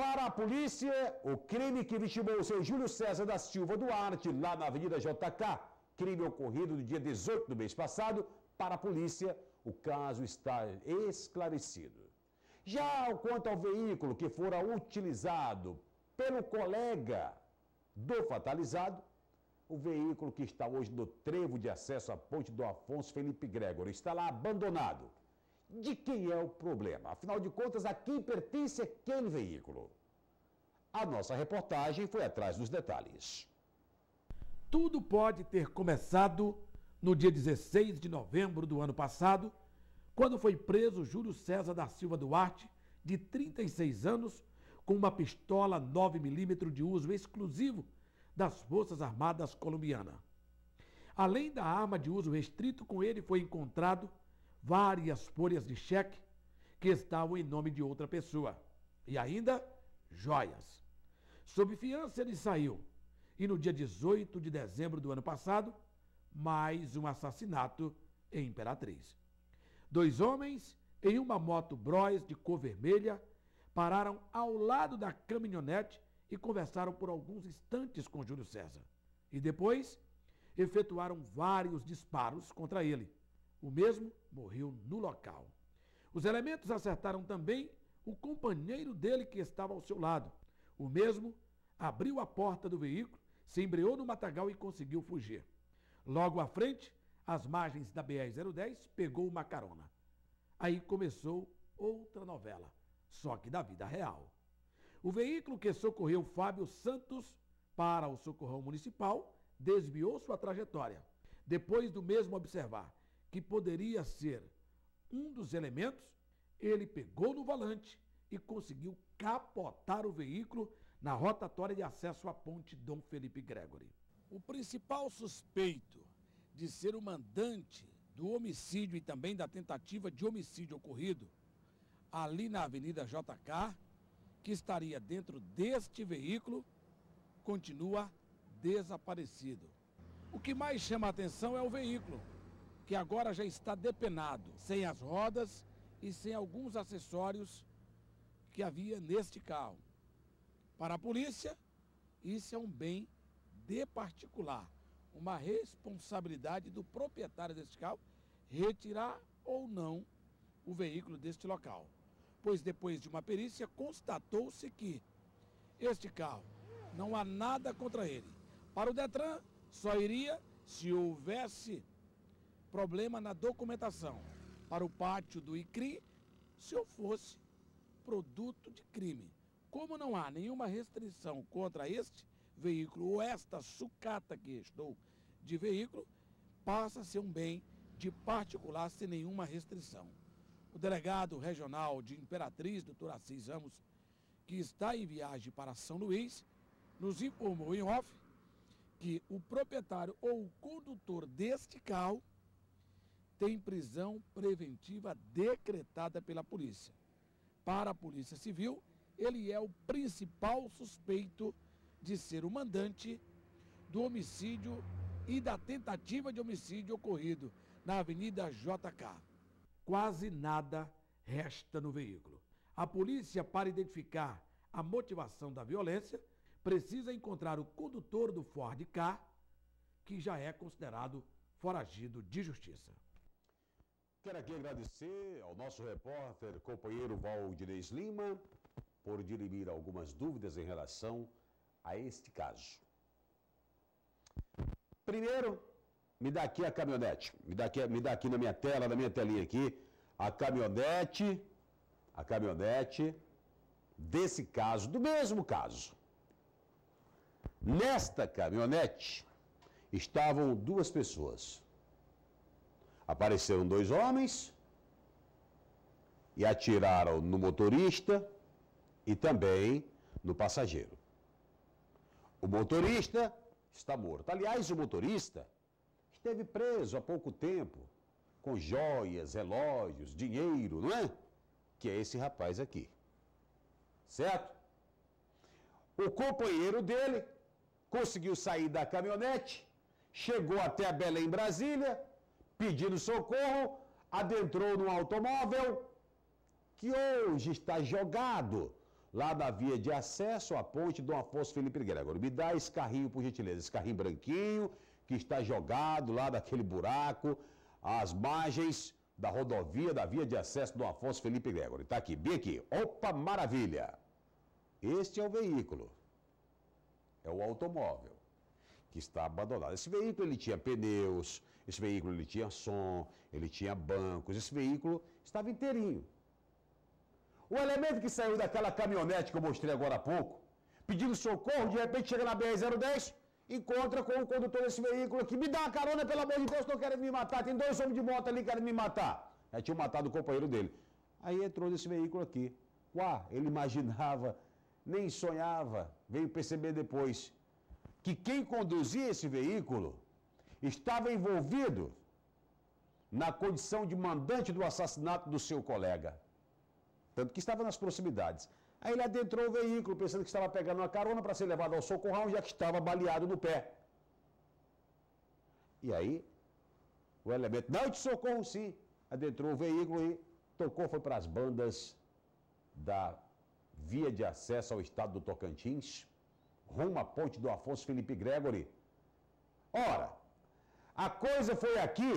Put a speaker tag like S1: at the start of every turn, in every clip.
S1: Para a polícia, o crime que vitimou o seu Júlio César da Silva Duarte, lá na Avenida JK, crime ocorrido no dia 18 do mês passado, para a polícia, o caso está esclarecido. Já quanto ao veículo que fora utilizado pelo colega do fatalizado, o veículo que está hoje no trevo de acesso à ponte do Afonso Felipe Gregory está lá abandonado. De quem é o problema? Afinal de contas, a quem pertence aquele veículo? A nossa reportagem foi atrás dos detalhes.
S2: Tudo pode ter começado no dia 16 de novembro do ano passado, quando foi preso Júlio César da Silva Duarte, de 36 anos, com uma pistola 9mm de uso exclusivo das Forças Armadas colombianas. Além da arma de uso restrito, com ele foi encontrado várias folhas de cheque que estavam em nome de outra pessoa e ainda joias. Sob fiança ele saiu e no dia 18 de dezembro do ano passado, mais um assassinato em Imperatriz. 2 homens em uma moto Bros de cor vermelha pararam ao lado da caminhonete e conversaram por alguns instantes com Júlio César. E depois efetuaram vários disparos contra ele. O mesmo morreu no local. Os elementos acertaram também o companheiro dele que estava ao seu lado. O mesmo abriu a porta do veículo, se embreou no matagal e conseguiu fugir. Logo à frente, às margens da BR-010, pegou uma carona. Aí começou outra novela, só que da vida real. O veículo que socorreu Fábio Santos para o socorrão municipal desviou sua trajetória. Depois do mesmo observar que poderia ser um dos elementos, ele pegou no volante e conseguiu capotar o veículo na rotatória de acesso à ponte Dom Felipe Gregory. O principal suspeito de ser o mandante do homicídio e também da tentativa de homicídio ocorrido ali na Avenida JK, que estaria dentro deste veículo, continua desaparecido. O que mais chama a atenção é o veículo, que agora já está depenado, sem as rodas e sem alguns acessórios que havia neste carro. Para a polícia, isso é um bem de particular, uma responsabilidade do proprietário deste carro retirar ou não o veículo deste local. Pois depois de uma perícia, constatou-se que este carro não há nada contra ele. Para o Detran, só iria se houvesse problema na documentação. Para o pátio do ICRI, se eu fosse produto de crime. Como não há nenhuma restrição contra este veículo ou esta sucata que estou de veículo, passa a ser um bem de particular sem nenhuma restrição. O delegado regional de Imperatriz, Dr. Assis Ramos, que está em viagem para São Luís, nos informou em off que o proprietário ou o condutor deste carro tem prisão preventiva decretada pela polícia. Para a Polícia Civil, ele é o principal suspeito de ser o mandante do homicídio e da tentativa de homicídio ocorrido na Avenida JK. Quase nada resta no veículo. A polícia, para identificar a motivação da violência, precisa encontrar o condutor do Ford Ka, que já é considerado foragido de justiça.
S1: Quero aqui agradecer ao nosso repórter, companheiro Valdinez Lima, por dirimir algumas dúvidas em relação a este caso. Primeiro, me dá aqui a caminhonete, me dá aqui na minha tela, na minha telinha aqui, a caminhonete desse caso, do mesmo caso. Nesta caminhonete estavam 2 pessoas. Apareceram 2 homens e atiraram no motorista e também no passageiro. O motorista está morto. Aliás, o motorista esteve preso há pouco tempo, com joias, relógios, dinheiro, não é? Que é esse rapaz aqui. Certo? O companheiro dele conseguiu sair da caminhonete, chegou até a Belém, Brasília, pedindo socorro, adentrou num automóvel que hoje está jogado lá da via de acesso à ponte Dom Afonso Felipe Gregório. Me dá esse carrinho, por gentileza, esse carrinho branquinho que está jogado lá daquele buraco, às margens da rodovia, da via de acesso Dom Afonso Felipe Gregório. Está aqui, bem aqui. Opa, maravilha! Este é o veículo. É o automóvel que está abandonado. Esse veículo, ele tinha pneus, esse veículo, ele tinha som, ele tinha bancos, esse veículo estava inteirinho. O elemento que saiu daquela caminhonete que eu mostrei agora há pouco, pedindo socorro, de repente chega na BR-010, encontra com o condutor desse veículo aqui, me dá uma carona, pelo amor de Deus, estou querendo me matar, tem 2 homens de moto ali que querem me matar. Já tinham matado o companheiro dele. Aí entrou nesse veículo aqui. Uá, ele imaginava, nem sonhava, veio perceber depois, que quem conduzia esse veículo estava envolvido na condição de mandante do assassinato do seu colega. Tanto que estava nas proximidades. Aí ele adentrou o veículo, pensando que estava pegando uma carona para ser levado ao socorrão, já que estava baleado no pé. E aí, o elemento, não, de socorro sim, adentrou o veículo e tocou, foi para as bandas da via de acesso ao estado do Tocantins, rumo à ponte do Afonso Felipe Gregório. Ora, a coisa foi aqui,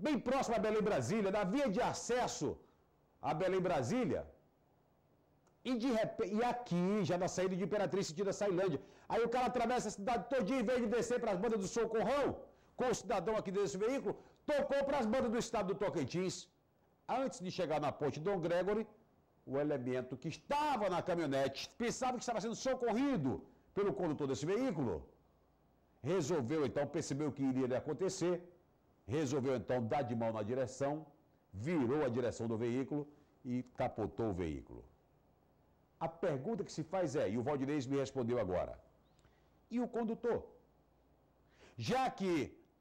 S1: bem próximo a Belém, Brasília, na via de acesso a Belém, Brasília, e aqui, já na saída de Imperatriz, sentido a Sailândia. Aí o cara atravessa a cidade todinha, em vez de descer para as bandas do Socorrão, com o cidadão aqui desse veículo, tocou para as bandas do estado do Tocantins. Antes de chegar na ponte Dom Gregório, o elemento que estava na caminhonete, pensava que estava sendo socorrido pelo condutor desse veículo, resolveu então, percebeu o que iria acontecer, resolveu então dar de mão na direção, virou a direção do veículo e capotou o veículo. A pergunta que se faz é, e o Valdinez me respondeu agora, e o condutor? Já que,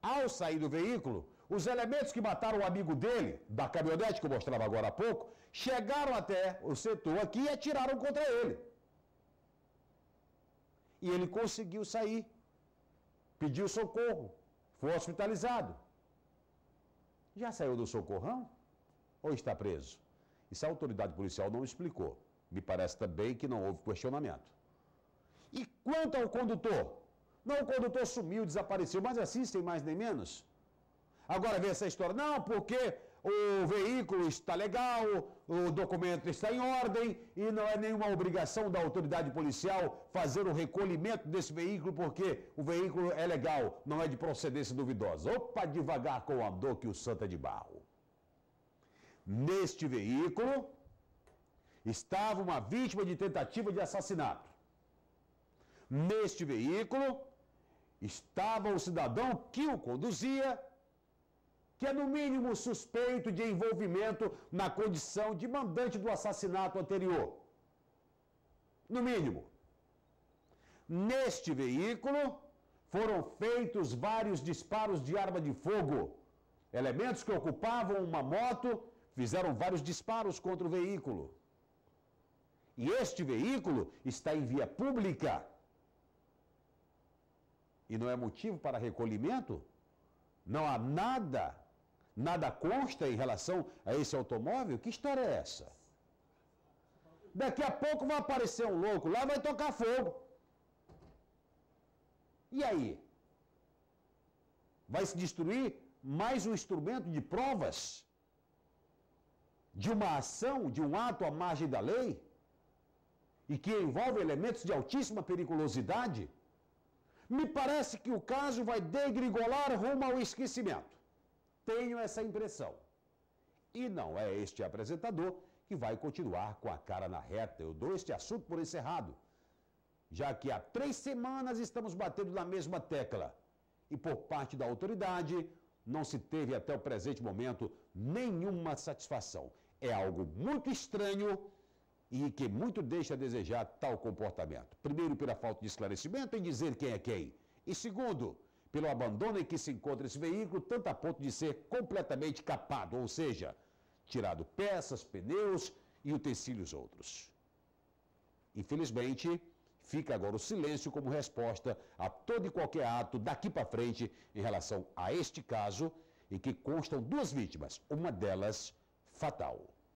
S1: ao sair do veículo, os elementos que mataram o amigo dele, da caminhonete que eu mostrava agora há pouco, chegaram até o setor aqui e atiraram contra ele. E ele conseguiu sair, pediu socorro, foi hospitalizado. Já saiu do socorrão? Ou está preso? Isso a autoridade policial não explicou. Me parece também que não houve questionamento. E quanto ao condutor? Não, o condutor sumiu, desapareceu, mas assim, sem mais nem menos. Agora vem essa história, não, porque o veículo está legal, o documento está em ordem e não é nenhuma obrigação da autoridade policial fazer o recolhimento desse veículo porque o veículo é legal, não é de procedência duvidosa. Opa, devagar com o andor que o santo é de barro. Neste veículo estava uma vítima de tentativa de assassinato. Neste veículo estava um cidadão que o conduzia, que é no mínimo suspeito de envolvimento na condição de mandante do assassinato anterior. No mínimo. Neste veículo foram feitos vários disparos de arma de fogo. Elementos que ocupavam uma moto fizeram vários disparos contra o veículo. E este veículo está em via pública. E não é motivo para recolhimento? Não há nada consta em relação a esse automóvel? Que história é essa? Daqui a pouco vai aparecer um louco lá, vai tocar fogo. E aí? Vai se destruir mais um instrumento de provas? De uma ação, de um ato à margem da lei? E que envolve elementos de altíssima periculosidade? Me parece que o caso vai degringolar rumo ao esquecimento. Tenho essa impressão. E não é este apresentador que vai continuar com a cara na reta. Eu dou este assunto por encerrado, já que há 3 semanas estamos batendo na mesma tecla. E por parte da autoridade, não se teve até o presente momento nenhuma satisfação. É algo muito estranho e que muito deixa a desejar tal comportamento. Primeiro, pela falta de esclarecimento em dizer quem é quem. E segundo, pelo abandono em que se encontra esse veículo, tanto a ponto de ser completamente capado, ou seja, tirado peças, pneus e utensílios outros. Infelizmente, fica agora o silêncio como resposta a todo e qualquer ato daqui para frente em relação a este caso, em que constam 2 vítimas, uma delas fatal.